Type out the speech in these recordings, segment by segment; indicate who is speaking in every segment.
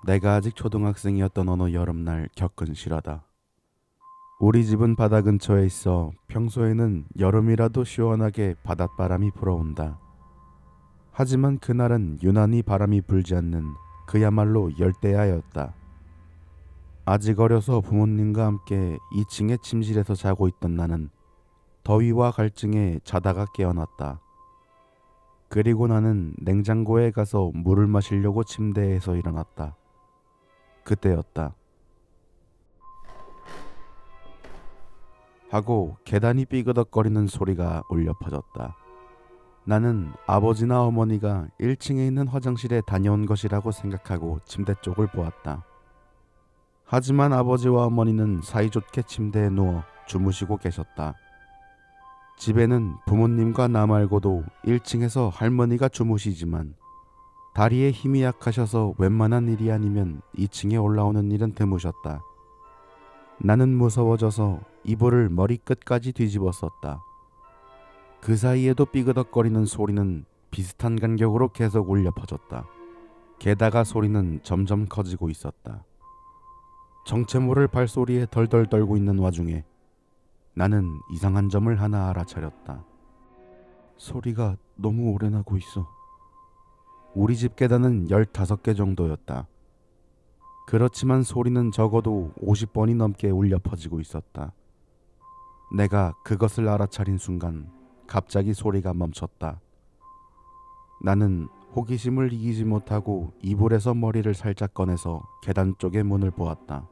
Speaker 1: 내가 아직 초등학생이었던 어느 여름날 겪은 실화다. 우리 집은 바다 근처에 있어 평소에는 여름이라도 시원하게 바닷바람이 불어온다. 하지만 그날은 유난히 바람이 불지 않는 그야말로 열대야였다. 아직 어려서 부모님과 함께 2층의 침실에서 자고 있던 나는 더위와 갈증에 자다가 깨어났다. 그리고 나는 냉장고에 가서 물을 마시려고 침대에서 일어났다. 그때였다. 하고 계단이 삐그덕거리는 소리가 울려 퍼졌다. 나는 아버지나 어머니가 1층에 있는 화장실에 다녀온 것이라고 생각하고 침대 쪽을 보았다. 하지만 아버지와 어머니는 사이좋게 침대에 누워 주무시고 계셨다. 집에는 부모님과 나 말고도 1층에서 할머니가 주무시지만 다리에 힘이 약하셔서 웬만한 일이 아니면 2층에 올라오는 일은 드무셨다. 나는 무서워져서 이불을 머리끝까지 뒤집었었다. 그 사이에도 삐그덕거리는 소리는 비슷한 간격으로 계속 울려 퍼졌다. 게다가 소리는 점점 커지고 있었다. 정체 모를 발소리에 덜덜 떨고 있는 와중에 나는 이상한 점을 하나 알아차렸다. 소리가 너무 오래 나고 있어. 우리 집 계단은 15개 정도였다. 그렇지만 소리는 적어도 50번이 넘게 울려 퍼지고 있었다. 내가 그것을 알아차린 순간 갑자기 소리가 멈췄다. 나는 호기심을 이기지 못하고 이불에서 머리를 살짝 꺼내서 계단 쪽의 문을 보았다.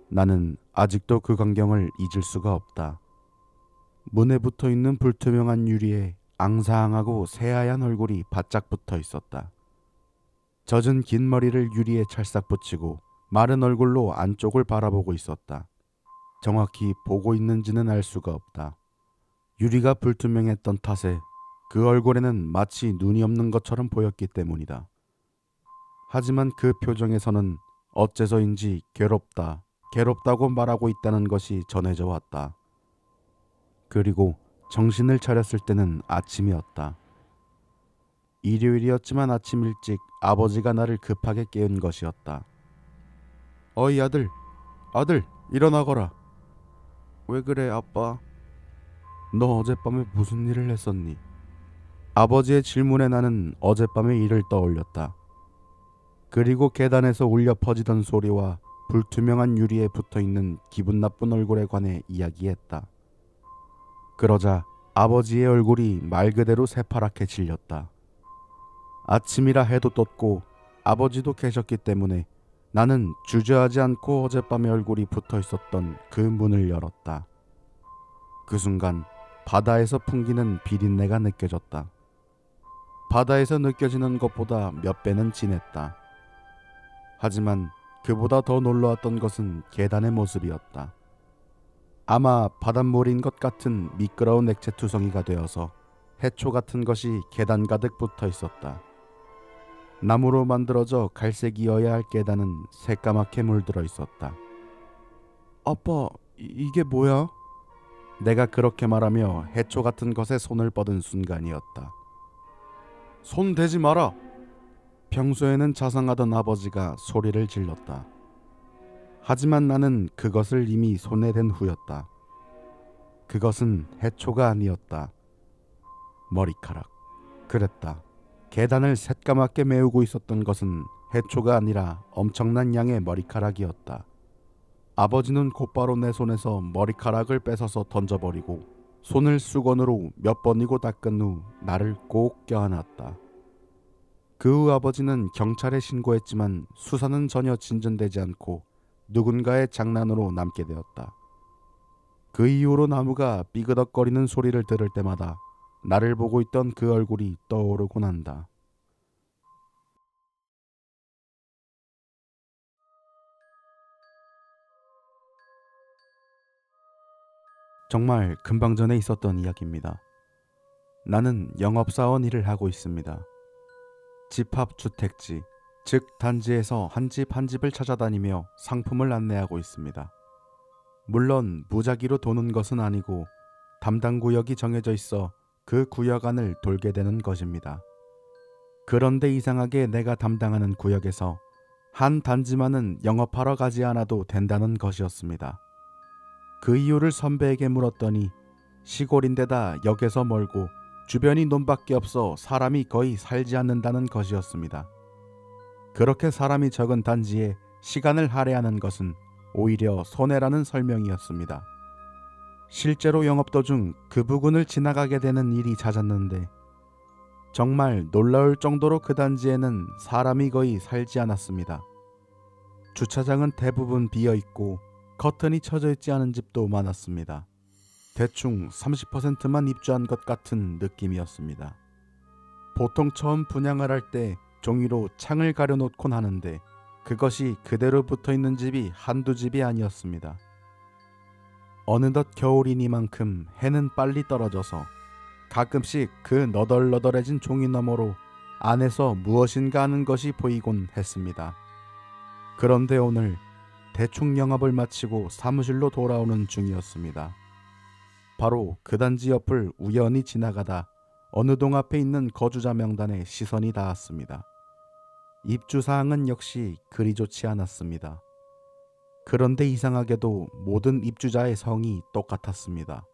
Speaker 1: 나는 아직도 그 광경을 잊을 수가 없다. 문에 붙어 있는 불투명한 유리에 앙상하고 새하얀 얼굴이 바짝 붙어 있었다. 젖은 긴 머리를 유리에 찰싹 붙이고 마른 얼굴로 안쪽을 바라보고 있었다. 정확히 보고 있는지는 알 수가 없다. 유리가 불투명했던 탓에 그 얼굴에는 마치 눈이 없는 것처럼 보였기 때문이다. 하지만 그 표정에서는 어째서인지 괴롭다고 말하고 있다는 것이 전해져 왔다. 그리고 정신을 차렸을 때는 아침이었다. 일요일이었지만 아침 일찍 아버지가 나를 급하게 깨운 것이었다. 어이 아들, 일어나거라. 왜 그래 아빠? 너 어젯밤에 무슨 일을 했었니? 아버지의 질문에 나는 어젯밤의 일을 떠올렸다. 그리고 계단에서 울려 퍼지던 소리와 불투명한 유리에 붙어있는 기분 나쁜 얼굴에 관해 이야기했다. 그러자 아버지의 얼굴이 말 그대로 새파랗게 질렸다. 아침이라 해도 떴고 아버지도 계셨기 때문에 나는 주저하지 않고 어젯밤의 얼굴이 붙어 있었던 그 문을 열었다. 그 순간 바다에서 풍기는 비린내가 느껴졌다. 바다에서 느껴지는 것보다 몇 배는 진했다. 하지만 그보다 더 놀라웠던 것은 계단의 모습이었다. 아마 바닷물인 것 같은 미끄러운 액체 투성이가 되어서 해초 같은 것이 계단 가득 붙어 있었다. 나무로 만들어져 갈색이어야 할 계단은 새까맣게 물들어 있었다. 아빠, 이게 뭐야? 내가 그렇게 말하며 해초 같은 것에 손을 뻗은 순간이었다. 손 대지 마라! 평소에는 자상하던 아버지가 소리를 질렀다. 하지만 나는 그것을 이미 손에 댄 후였다. 그것은 해초가 아니었다. 머리카락. 그랬다. 계단을 새까맣게 메우고 있었던 것은 해초가 아니라 엄청난 양의 머리카락이었다. 아버지는 곧바로 내 손에서 머리카락을 뺏어서 던져버리고 손을 수건으로 몇 번이고 닦은 후 나를 꼭 껴안았다. 그 후 아버지는 경찰에 신고했지만 수사는 전혀 진전되지 않고 누군가의 장난으로 남게 되었다. 그 이후로 나무가 삐그덕거리는 소리를 들을 때마다 나를 보고 있던 그 얼굴이 떠오르곤 한다. 정말 금방 전에 있었던 이야기입니다. 나는 영업사원 일을 하고 있습니다. 집합주택지, 즉 단지에서 한 집 한 집을 찾아다니며 상품을 안내하고 있습니다. 물론 무작위로 도는 것은 아니고 담당 구역이 정해져 있어 그 구역 안을 돌게 되는 것입니다. 그런데 이상하게 내가 담당하는 구역에서 한 단지만은 영업하러 가지 않아도 된다는 것이었습니다. 그 이유를 선배에게 물었더니 시골인데다 역에서 멀고 주변이 논밖에 없어 사람이 거의 살지 않는다는 것이었습니다. 그렇게 사람이 적은 단지에 시간을 할애하는 것은 오히려 손해라는 설명이었습니다. 실제로 영업 도중 그 부근을 지나가게 되는 일이 잦았는데 정말 놀라울 정도로 그 단지에는 사람이 거의 살지 않았습니다. 주차장은 대부분 비어있고 커튼이 쳐져 있지 않은 집도 많았습니다. 대충 30%만 입주한 것 같은 느낌이었습니다. 보통 처음 분양을 할 때 종이로 창을 가려놓곤 하는데 그것이 그대로 붙어있는 집이 한두 집이 아니었습니다. 어느덧 겨울이니만큼 해는 빨리 떨어져서 가끔씩 그 너덜너덜해진 종이 너머로 안에서 무엇인가 하는 것이 보이곤 했습니다. 그런데 오늘 대충 영업을 마치고 사무실로 돌아오는 중이었습니다. 바로 그 단지 옆을 우연히 지나가다 어느 동 앞에 있는 거주자 명단에 시선이 닿았습니다. 입주사항은 역시 그리 좋지 않았습니다. 그런데 이상하게도 모든 입주자의 성이 똑같았습니다.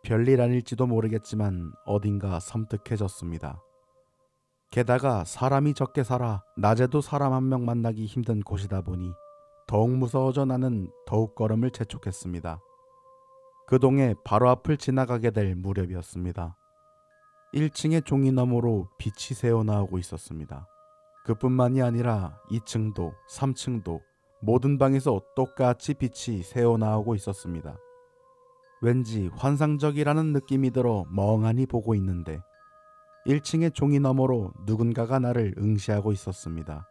Speaker 1: 별일 아닐지도 모르겠지만 어딘가 섬뜩해졌습니다. 게다가 사람이 적게 살아 낮에도 사람 한 명 만나기 힘든 곳이다 보니 더욱 무서워져 나는 더욱 걸음을 재촉했습니다. 그 동의 바로 앞을 지나가게 될 무렵이었습니다. 1층의 종이 너머로 빛이 새어나오고 있었습니다. 그뿐만이 아니라 2층도 3층도 모든 방에서 똑같이 빛이 새어나오고 있었습니다. 왠지 환상적이라는 느낌이 들어 멍하니 보고 있는데 1층의 종이 너머로 누군가가 나를 응시하고 있었습니다.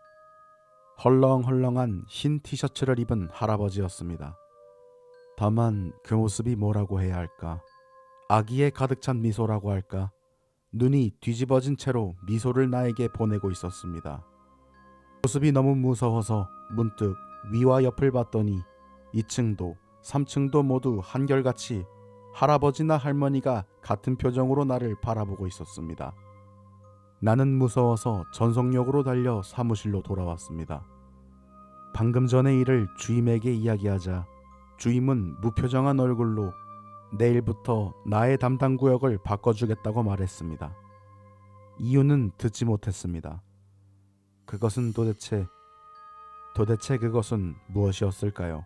Speaker 1: 헐렁헐렁한 흰 티셔츠를 입은 할아버지였습니다. 다만 그 모습이 뭐라고 해야 할까? 아기에 가득 찬 미소라고 할까? 눈이 뒤집어진 채로 미소를 나에게 보내고 있었습니다. 모습이 너무 무서워서 문득 위와 옆을 봤더니 2층도 3층도 모두 한결같이 할아버지나 할머니가 같은 표정으로 나를 바라보고 있었습니다. 나는 무서워서 전속력으로 달려 사무실로 돌아왔습니다. 방금 전의 일을 주임에게 이야기하자 주임은 무표정한 얼굴로 내일부터 나의 담당 구역을 바꿔주겠다고 말했습니다. 이유는 듣지 못했습니다. 그것은 도대체 그것은 무엇이었을까요?